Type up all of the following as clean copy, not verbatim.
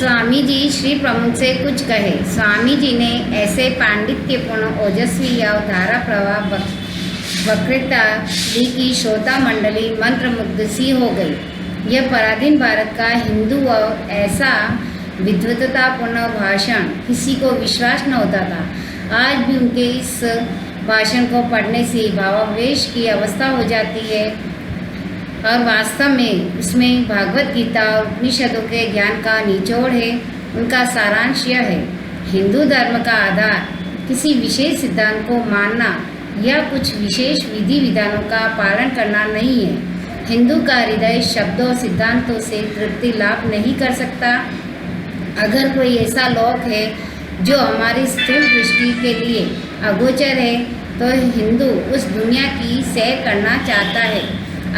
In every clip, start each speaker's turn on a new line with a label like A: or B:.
A: स्वामी जी श्री प्रमुख से कुछ कहे। स्वामी जी ने ऐसे पांडित्यपूर्ण ओजस्वी और धारा प्रवाह वक्तृता दी कि श्रोता मंडली मंत्रमुग्ध सी हो गई। यह पराधीन भारत का हिंदू और ऐसा विद्वत्तापूर्ण भाषण किसी को विश्वास न होता था। आज भी उनके इस भाषण को पढ़ने से भावावेश की अवस्था हो जाती है और वास्तव में इसमें भागवत गीता और उपनिषदों के ज्ञान का निचोड़ है। उनका सारांश यह है, हिंदू धर्म का आधार किसी विशेष सिद्धांत को मानना या कुछ विशेष विधि विधानों का पालन करना नहीं है। हिंदू का हृदय शब्दों सिद्धांतों से तृप्ति लाभ नहीं कर सकता। अगर कोई ऐसा लोक है जो हमारी स्थूल दृष्टि के लिए अगोचर है तो हिंदू उस दुनिया की सैर करना चाहता है।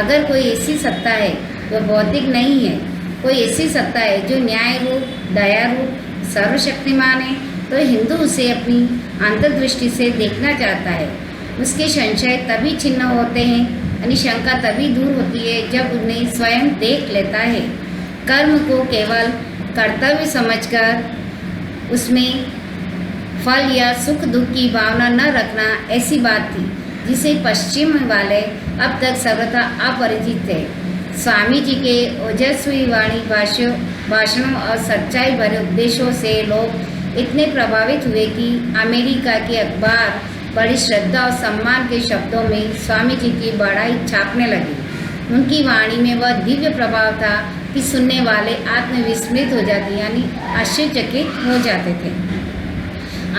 A: अगर कोई ऐसी सत्ता है जो भौतिक नहीं है, कोई ऐसी सत्ता है जो न्याय रूप, दया रूप, सर्वशक्तिमान है, तो हिंदू उसे अपनी अंतर्दृष्टि से देखना चाहता है। उसके संशय तभी छिन्न होते हैं, यानी शंका तभी दूर होती है जब उन्हें स्वयं देख लेता है। कर्म को केवल कर्तव्य समझकर उसमें फल या सुख दुख की भावना न रखना ऐसी बात थी जिसे पश्चिम वाले अब तक सर्वथा अपरिचित थे। स्वामी जी के ओजस्वी वाणी भाषणों और सच्चाई भरे उपदेशों से लोग इतने प्रभावित हुए कि अमेरिका के अखबार बड़ी श्रद्धा और सम्मान के शब्दों में स्वामी जी की बड़ाई छापने लगी। उनकी वाणी में वह दिव्य प्रभाव था कि सुनने वाले आत्मविस्मृत हो जाते, यानी आश्चर्यचकित हो जाते थे।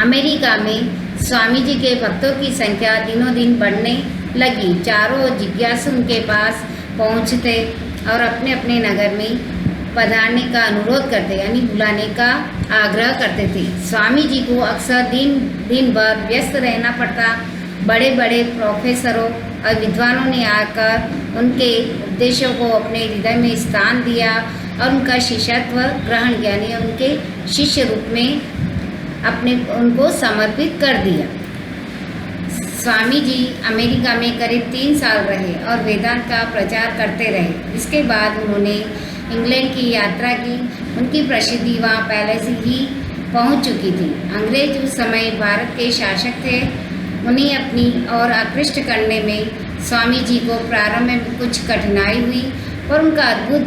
A: अमेरिका में स्वामी जी के भक्तों की संख्या दिनों दिन बढ़ने लगी। चारों जिज्ञासु उनके पास पहुंचते और अपने अपने नगर में पधारने का अनुरोध करते, यानी बुलाने का आग्रह करते थे। स्वामी जी को अक्सर दिन भर व्यस्त रहना पड़ता। बड़े बड़े प्रोफेसरों और विद्वानों ने आकर उनके उपदेशों को अपने हृदय में स्थान दिया और उनका शिष्यत्व ग्रहण किया, यानी उनके शिष्य रूप में उनको समर्पित कर दिया। स्वामी जी अमेरिका में करीब 3 साल रहे और वेदांत का प्रचार करते रहे। इसके बाद उन्होंने इंग्लैंड की यात्रा की। उनकी प्रसिद्धि वहाँ पहले से ही पहुँच चुकी थी। अंग्रेज उस समय भारत के शासक थे। उन्हें अपनी ओर आकृष्ट करने में स्वामी जी को प्रारंभ में कुछ कठिनाई हुई, पर उनका अद्भुत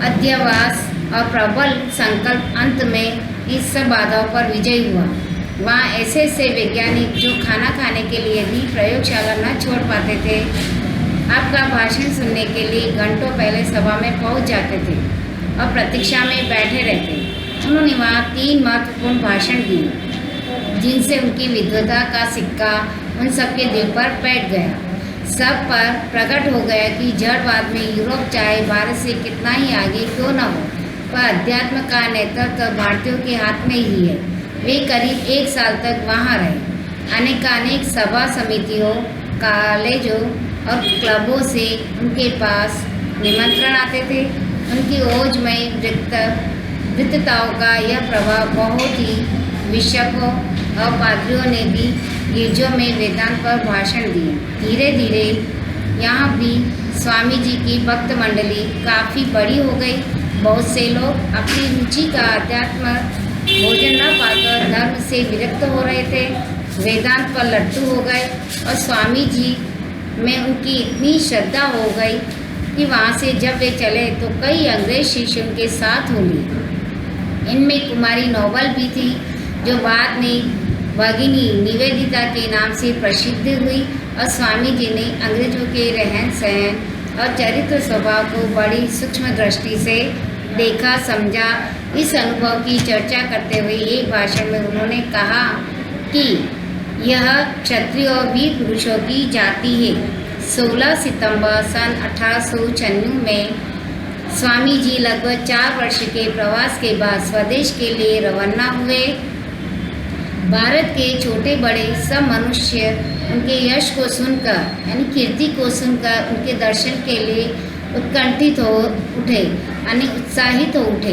A: अध्यवास और प्रबल संकल्प अंत में इस सब बाधाओं पर विजय हुआ। वहाँ ऐसे ऐसे वैज्ञानिक जो खाना खाने के लिए भी प्रयोगशाला न छोड़ पाते थे, आपका भाषण सुनने के लिए घंटों पहले सभा में पहुँच जाते थे और प्रतीक्षा में बैठे रहते। उन्होंने वहाँ 3 महत्वपूर्ण भाषण दिए जिनसे उनकी विद्वता का सिक्का उन सबके दिल पर बैठ गया। सब पर प्रकट हो गया कि जड़वाद में यूरोप चाहे भारत से कितना ही आगे क्यों न हो, पर अध्यात्म का नेतृत्व भारतीयों के हाथ में ही है। वे करीब 1 साल तक वहाँ रहे। अनेकानेक सभा समितियों, कॉलेजों और क्लबों से उनके पास निमंत्रण आते थे। उनकी ओजमय वृत्तताओं का यह प्रभाव बहुत ही विशकों और पादरियों ने भी गिरजों में वेदांत पर भाषण दिए। धीरे धीरे यहाँ भी स्वामी जी की भक्त मंडली काफ़ी बड़ी हो गई। बहुत से लोग अपनी रुचि का अध्यात्म भोजन न पाकर धर्म से विरक्त हो रहे थे, वेदांत पर लट्टू हो गए और स्वामी जी में उनकी इतनी श्रद्धा हो गई कि वहाँ से जब वे चले तो कई अंग्रेज शिष्य उनके साथ हो लिए। इनमें कुमारी नोबल भी थी जो बाद में भगिनी निवेदिता के नाम से प्रसिद्ध हुई और स्वामी जी ने अंग्रेजों के रहन सहन और चरित्र स्वभाव को बड़ी सूक्ष्म दृष्टि से देखा समझा। इस अनुभव की चर्चा करते हुए एक भाषण में उन्होंने कहा कि यह क्षत्रिय और वीर पुरुषों की जाति है। 16 सितंबर सन 1896 में स्वामी जी लगभग 4 वर्ष के प्रवास के बाद स्वदेश के लिए रवाना हुए। भारत के छोटे बड़े सब मनुष्य उनके यश को सुनकर, यानी कीर्ति को सुनकर उनके दर्शन के लिए उत्कंठित हो उठे, यानी उत्साहित हो उठे।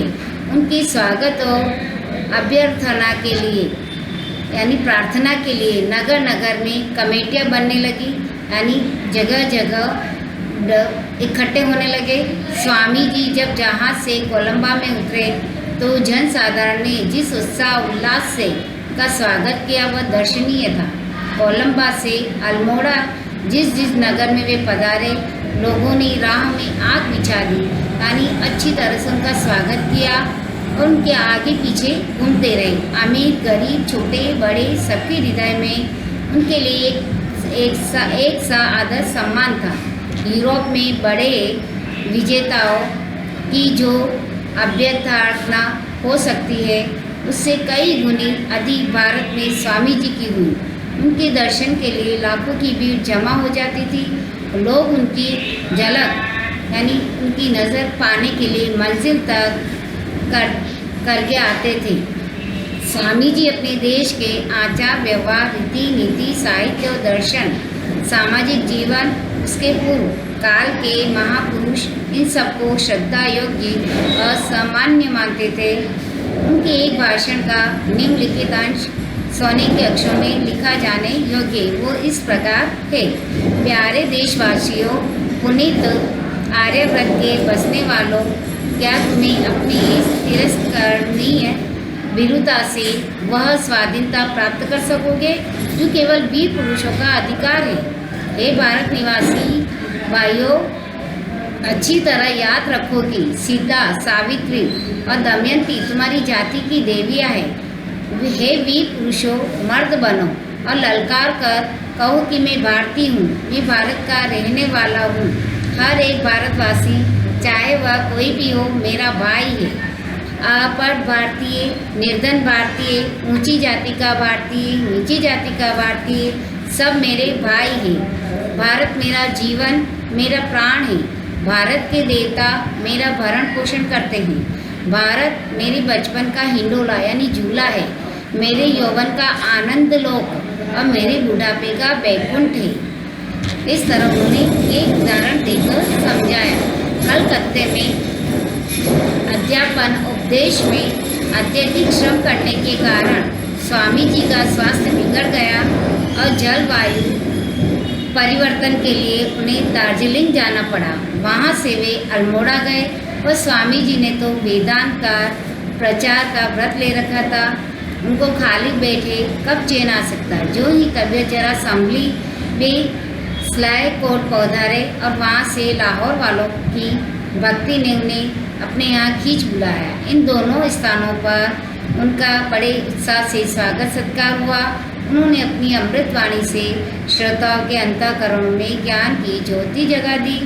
A: उनकी स्वागत और अभ्यर्थना के लिए, यानी प्रार्थना के लिए नगर नगर में कमेटियां बनने लगी, यानी जगह जगह इकट्ठे होने लगे। स्वामी जी जब जहाज से कोलंबा में उतरे तो जनसाधारण ने जिस उत्साह उल्लास से का स्वागत किया वह दर्शनीय था। कोलंबा से अल्मोड़ा जिस जिस नगर में वे पधारे, लोगों ने राह में आग बिछा दी, यानी अच्छी तरह से उनका स्वागत किया और उनके आगे पीछे घूमते रहे। अमीर गरीब छोटे बड़े सबके हृदय में उनके लिए एक सा आदर सम्मान था। यूरोप में बड़े विजेताओं की जो अभ्यर्थना हो सकती है उससे कई गुनी अधिक भारत में स्वामी जी की हुई। उनके दर्शन के लिए लाखों की भीड़ जमा हो जाती थी। लोग उनकी झलक यानी उनकी नज़र पाने के लिए मंजिल तक करके आते थे। स्वामी जी अपने देश के आचार व्यवहार रीति नीति साहित्य और दर्शन सामाजिक जीवन उसके पूर्व काल के महापुरुष इन सबको श्रद्धा योग्य असामान्य मानते थे। उनके एक भाषण का निम्नलिखित अंश सोने के अक्षरों में लिखा जाने योग्य वो इस प्रकार है। प्यारे देशवासियों, पुनीत आर्यव्रत के बसने वालों, क्या तुम्हें अपनी इस तिरस्करणीय वीरता से वह स्वाधीनता प्राप्त कर सकोगे जो केवल वीर पुरुषों का अधिकार है? हे भारत निवासी भाइयों, अच्छी तरह याद रखो कि सीता, सावित्री और दमयंती तुम्हारी जाति की देवियाँ हैं। हे वीर पुरुषों, मर्द बनो और ललकार कर कहो कि मैं भारतीय हूँ, मैं भारत का रहने वाला हूँ। हर एक भारतवासी, चाहे वह कोई भी हो, मेरा भाई है। अपढ़ भारतीय, निर्धन भारतीय, ऊंची जाति का भारतीय, नीची जाति का भारतीय, सब मेरे भाई हैं। भारत मेरा जीवन, मेरा प्राण है। भारत के देवता मेरा भरण पोषण करते हैं। भारत मेरे बचपन का हिंडोला यानी झूला है, मेरे यौवन का आनंद लोक और मेरे बुढ़ापे का बैकुंठ है। इस तरह उन्होंने एक उदाहरण देकर समझाया। कलकत्ते में अध्यापन उपदेश में अत्यधिक श्रम करने के कारण स्वामी जी का स्वास्थ्य बिगड़ गया और जलवायु परिवर्तन के लिए उन्हें दार्जिलिंग जाना पड़ा। वहाँ से वे अल्मोड़ा गए और स्वामी जी ने तो वेदांत का प्रचार का व्रत ले रखा था। उनको खाली बैठे कब चैन आ सकता। जो ही तबीयत जरा संभली वे स्लाय कोट पौधारे और वहाँ से लाहौर वालों की भक्ति ने उन्हें अपने यहाँ खींच बुलाया। इन दोनों स्थानों पर उनका बड़े उत्साह से स्वागत सत्कार हुआ। उन्होंने अपनी अमृतवाणी से श्रोताओं के अंतःकरणों में ज्ञान की ज्योति जगा दी।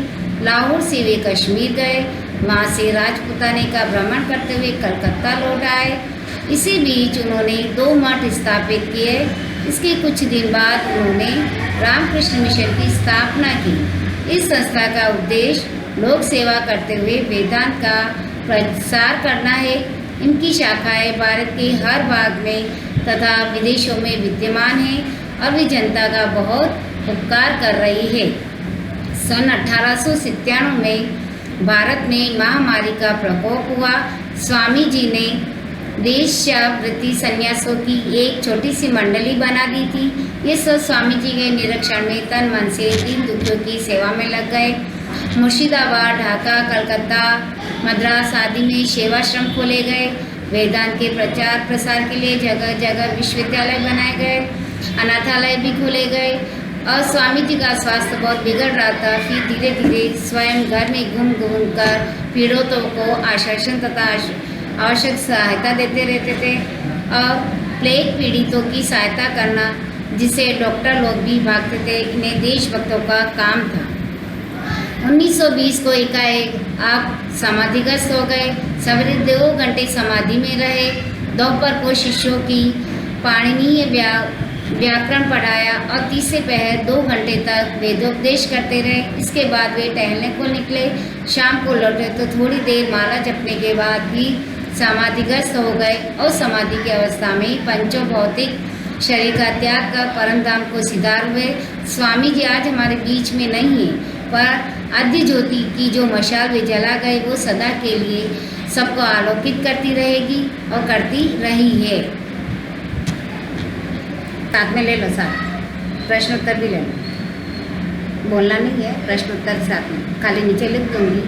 A: लाहौर से वे कश्मीर गए, वहाँ से राजपुताने का भ्रमण करते हुए कलकत्ता लौट आए। इसी बीच उन्होंने 2 मठ स्थापित किए। इसके कुछ दिन बाद उन्होंने रामकृष्ण मिशन की स्थापना की। इस संस्था का उद्देश्य लोक सेवा करते हुए वेदांत का प्रसार करना है। इनकी शाखाएं भारत के हर भाग में तथा विदेशों में विद्यमान हैं और वे जनता का बहुत उपकार कर रही है। सन 1897 में भारत में महामारी का प्रकोप हुआ। स्वामी जी ने देशावृत्ति संन्यासों की एक छोटी सी मंडली बना दी थी। ये सब स्वामी जी के निरीक्षण में तन मन से दीन दुखियों की सेवा में लग गए। मुर्शिदाबाद, ढाका, कलकत्ता, मद्रास आदि में सेवाश्रम खोले गए। वेदांत के प्रचार प्रसार के लिए जगह जगह विश्वविद्यालय बनाए गए, अनाथालय भी खोले गए। और स्वामी जी का स्वास्थ्य बहुत बिगड़ रहा था। फिर धीरे धीरे स्वयं घर में घूम घूम कर पीड़ितों को आश्वासन तथा आवश्यक सहायता देते रहते थे और प्लेग पीड़ितों की सहायता करना, जिसे डॉक्टर लोग भी भागते थे, इन्हें देशभक्तों का काम था। 1920 को एकाएक आप समाधिग्रस्त हो गए। सवेरे 2 घंटे समाधि में रहे। दोपहर को शिष्यों की पाणिनीय व्याकरण पढ़ाया और तीसरे पहर 2 घंटे तक वेदोपदेश करते रहे। इसके बाद वे टहलने को निकले। शाम को लौटे तो थोड़ी देर माला जपने के बाद भी समाधिग्रस्त हो गए और समाधि की अवस्था में पंचो भौतिक शरीर का त्याग कर परम धाम को सिधार हुए। स्वामी जी आज हमारे बीच में नहीं है, पर आद्य ज्योति की जो मशाल वे जला गए वो सदा के लिए सबको आलोकित करती रहेगी और करती रही है। साथ में ले लो, साथ प्रश्न उत्तर भी ले लो। बोलना नहीं है, प्रश्न उत्तर साथ में खाली नीचे लिख दूंगी।